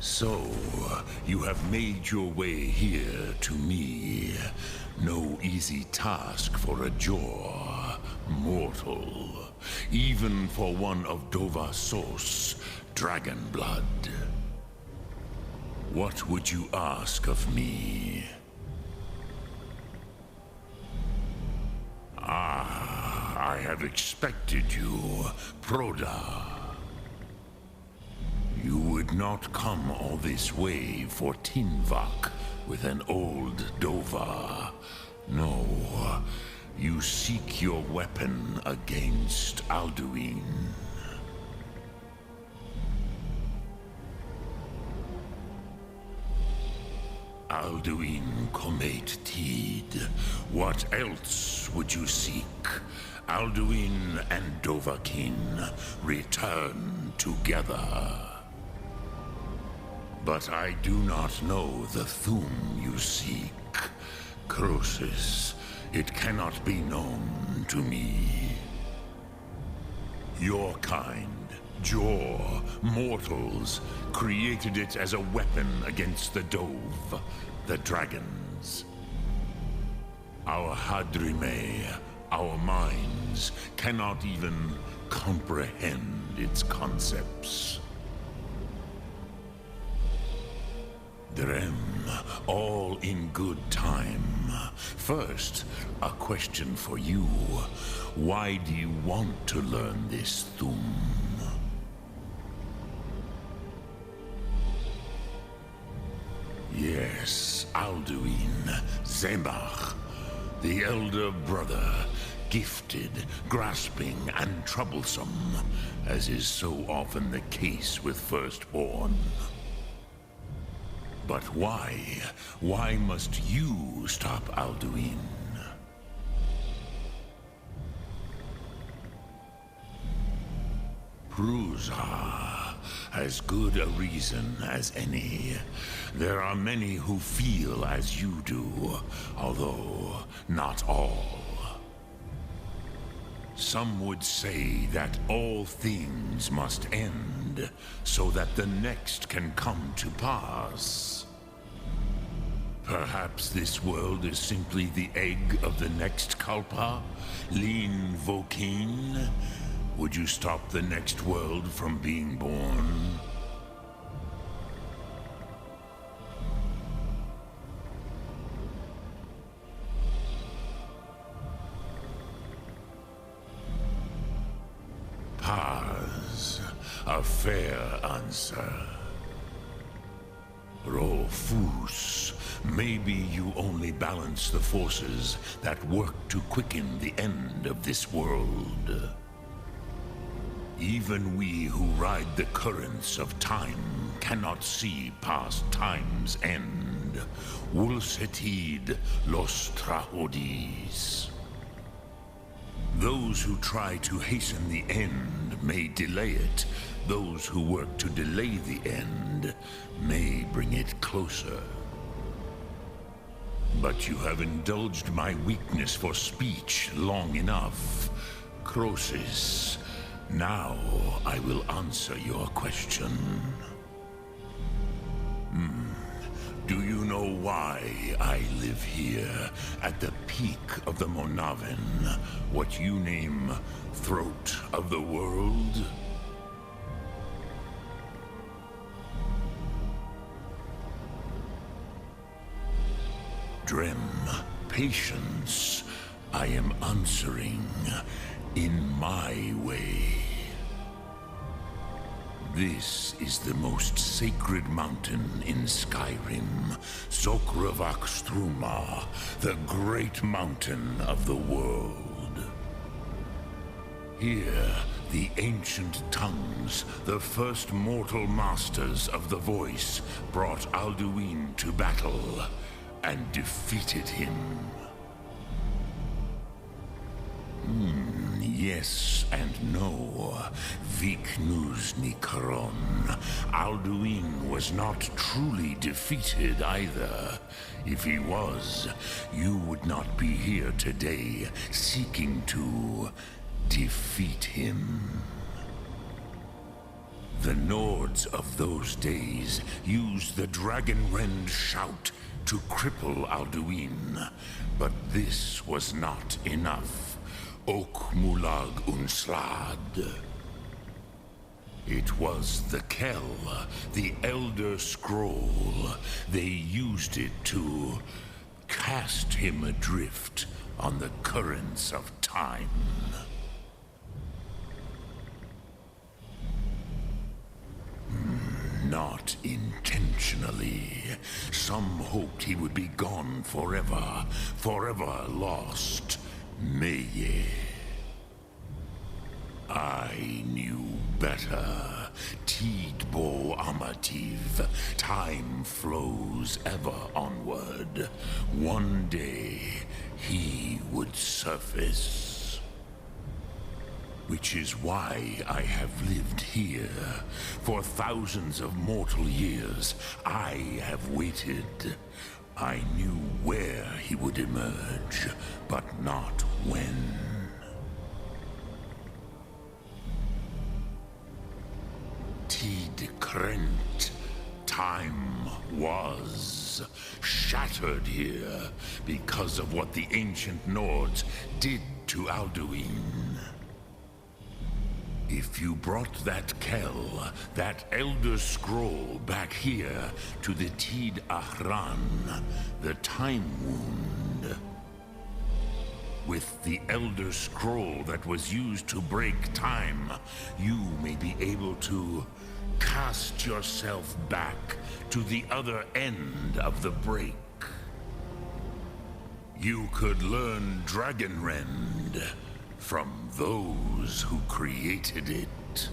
So, you have made your way here to me. No easy task for a jaw mortal, even for one of Dovasos, dragon blood. What would you ask of me? I have expected you, Proda. You would not come all this way for Tinvak with an old Dova. No, you seek your weapon against Alduin. Alduin Comet Tid. What else would you seek? Alduin and Dovahkiin return together. But I do not know the Thu'um you seek. Croesus, it cannot be known to me. Your kind, Jaw, mortals, created it as a weapon against the Dove, the dragons. Our Hadrime, our minds, cannot even comprehend its concepts. Drem, all in good time. First, a question for you. Why do you want to learn this Thu'um? Yes, Alduin, Zemach, the elder brother, gifted, grasping, and troublesome, as is so often the case with firstborn. But why? Why must you stop Alduin? Prusa, as good a reason as any. There are many who feel as you do, although not all. Some would say that all things must end, so that the next can come to pass. Perhaps this world is simply the egg of the next Kalpa, Lin Vokin. Would you stop the next world from being born? Paz, a fair answer. Rofus, maybe you only balance the forces that work to quicken the end of this world. Even we who ride the currents of time cannot see past time's end. Wulsetid los trahodis. Those who try to hasten the end may delay it. Those who work to delay the end may bring it closer. But you have indulged my weakness for speech long enough. Croesus, now I will answer your question. Do you know why I live here, at the peak of the Monaven, what you name Throat of the World? Drem, patience. I am answering in my way. This is the most sacred mountain in Skyrim, Sokravak Struma, the great mountain of the world. Here, the ancient tongues, the first mortal masters of the voice, brought Alduin to battle and defeated him. Yes and no. Viknus Nikaron. Alduin was not truly defeated either. If he was, you would not be here today seeking to defeat him. The The Nords of those days used the Dragonrend shout to cripple Alduin, but this was not enough. Ok Mulag Unslad. It was the Kell, the Elder Scroll. They used it to cast him adrift on the currents of time. Not intentionally. Some hoped he would be gone forever, forever lost. Meye. I knew better. Tidbo Amativ. Time flows ever onward. One day, he would surface. Which is why I have lived here. For thousands of mortal years, I have waited. I knew where he would emerge, but not when. Tid Krent. Time was shattered here because of what the ancient Nords did to Alduin. If you brought that Kell, that Elder Scroll back here to the Tid Ahran, the Time Wound, with the Elder Scroll that was used to break time, you may be able to cast yourself back to the other end of the break. You could learn Dragonrend from those who created it.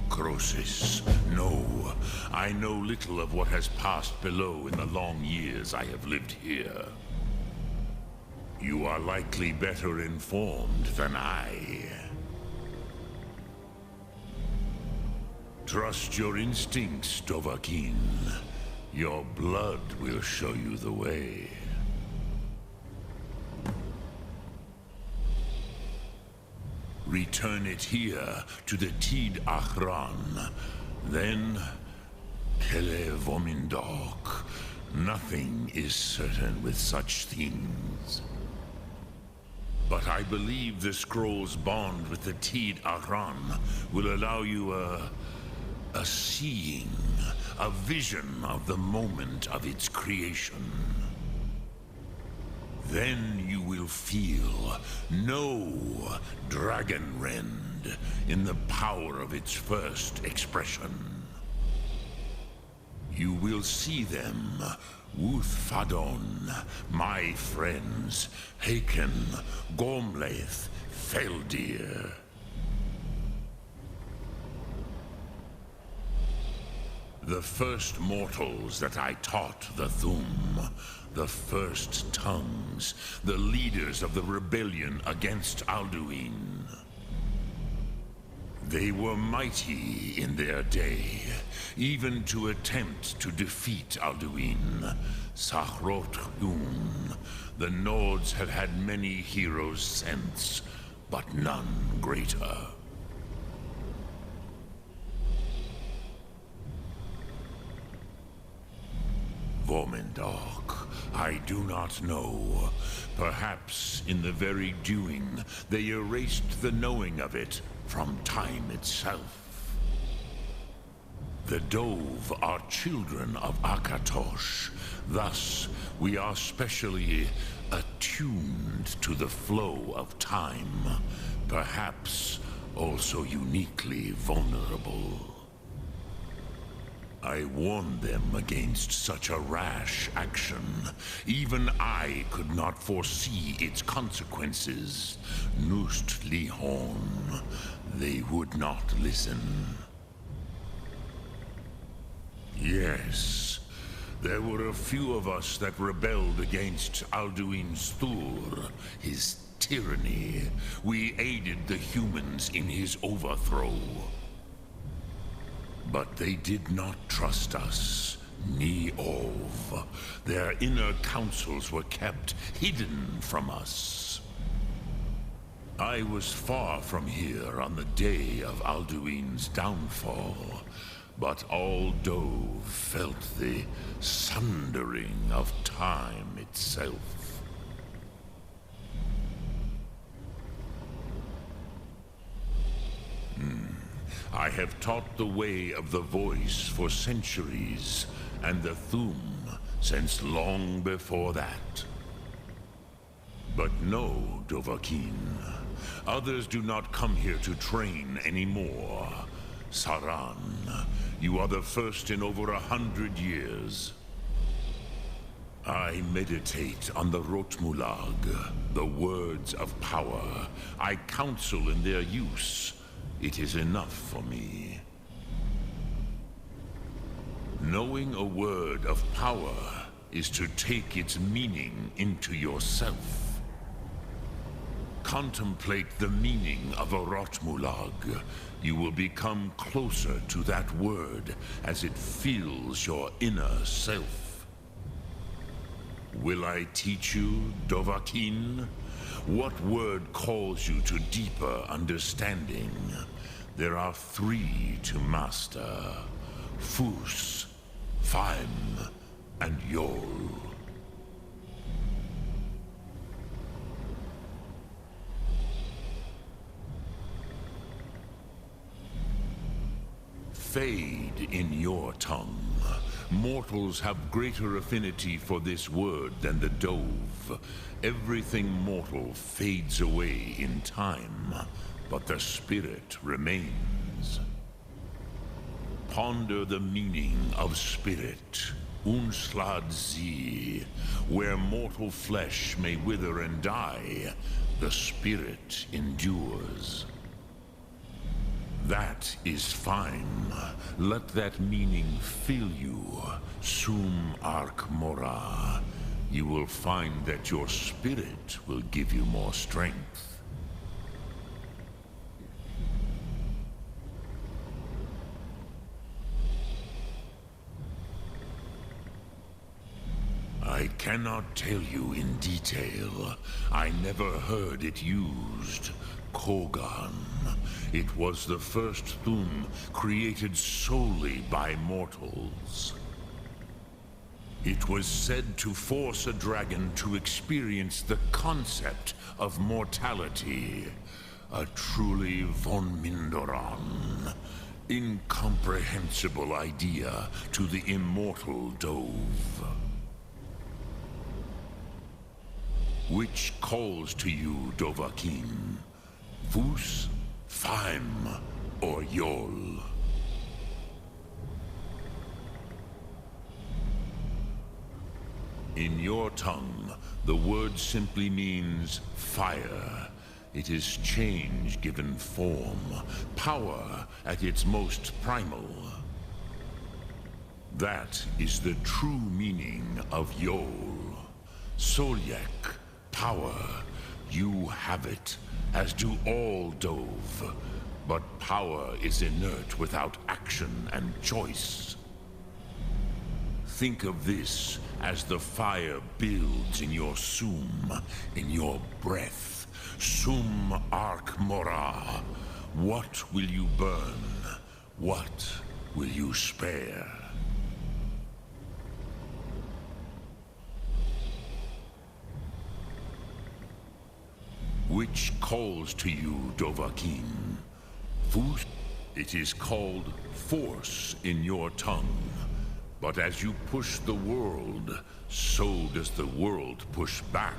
Crosis, no. I know little of what has passed below in the long years I have lived here. You are likely better informed than I. Trust your instincts, Dovahkiin. Your blood will show you the way. Return it here to the Tid Ahran. Then, Kele Vomindok. Nothing is certain with such things. But I believe the scroll's bond with the Tid Ahran will allow you a seeing, a vision of the moment of its creation. Then you will feel, know Dragonrend in the power of its first expression. You will see them, Wuthfadon, my friends, Haken, Gormlaith, Feldir. The first mortals that I taught the Thum, the first tongues, the leaders of the rebellion against Alduin. They were mighty in their day, even to attempt to defeat Alduin. Sahrot Hun, the Nords have had many heroes since, but none greater. Vomindok, I do not know. Perhaps in the very doing, they erased the knowing of it from time itself. The Dove are children of Akatosh. Thus, we are specially attuned to the flow of time. Perhaps also uniquely vulnerable. I warned them against such a rash action. Even I could not foresee its consequences. Nust Lihon, they would not listen. Yes, there were a few of us that rebelled against Alduin's Thur, his tyranny. We aided the humans in his overthrow. But they did not trust us, ni Ov. Their inner counsels were kept hidden from us. I was far from here on the day of Alduin's downfall, but all Dove felt the sundering of time itself. I have taught the way of the voice for centuries, and the Thum since long before that. But no, Dovahkiin. Others do not come here to train anymore. Saran, you are the first in over 100 years. I meditate on the Rotmulag, the words of power. I counsel in their use. It is enough for me. Knowing a word of power is to take its meaning into yourself. Contemplate the meaning of a Rotmulag. You will become closer to that word as it fills your inner self. Will I teach you, Dovahkiin? What word calls you to deeper understanding? There are 3 to master: Fus, Faim, and Yol. Fade in your tongue. Mortals have greater affinity for this word than the Dove. Everything mortal fades away in time, but the spirit remains. Ponder the meaning of spirit, Unslad Zi. Where mortal flesh may wither and die, the spirit endures. That is fine. Let that meaning fill you, Sum Ark Mora. You will find that your spirit will give you more strength. I cannot tell you in detail. I never heard it used. Kogan. It was the first Thum created solely by mortals. It was said to force a dragon to experience the concept of mortality. A truly von Mindoran. Incomprehensible idea to the immortal Dove. Which calls to you, Dovahkiin? Fus, Faim, or Yol? In your tongue, the word simply means fire. It is change given form, power at its most primal. That is the true meaning of Yol. Solyek, power. You have it, as do all Dove. But power is inert without action and choice. Think of this as the fire builds in your Sum, in your breath. Sum Ark Mora. What will you burn? What will you spare? Which calls to you, Dovahkiin? Fus? It is called force in your tongue. But as you push the world, so does the world push back.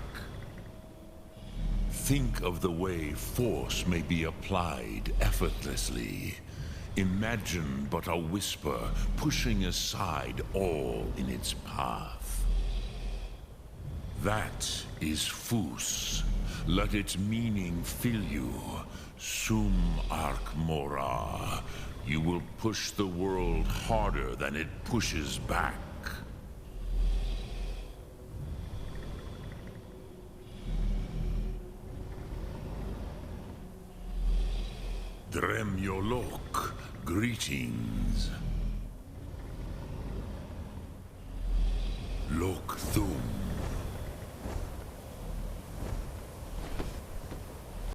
Think of the way force may be applied effortlessly. Imagine but a whisper pushing aside all in its path. That is Fus. Let its meaning fill you. Sum Ark Mora. You will push the world harder than it pushes back. Dremyolok, greetings. Lok Thum.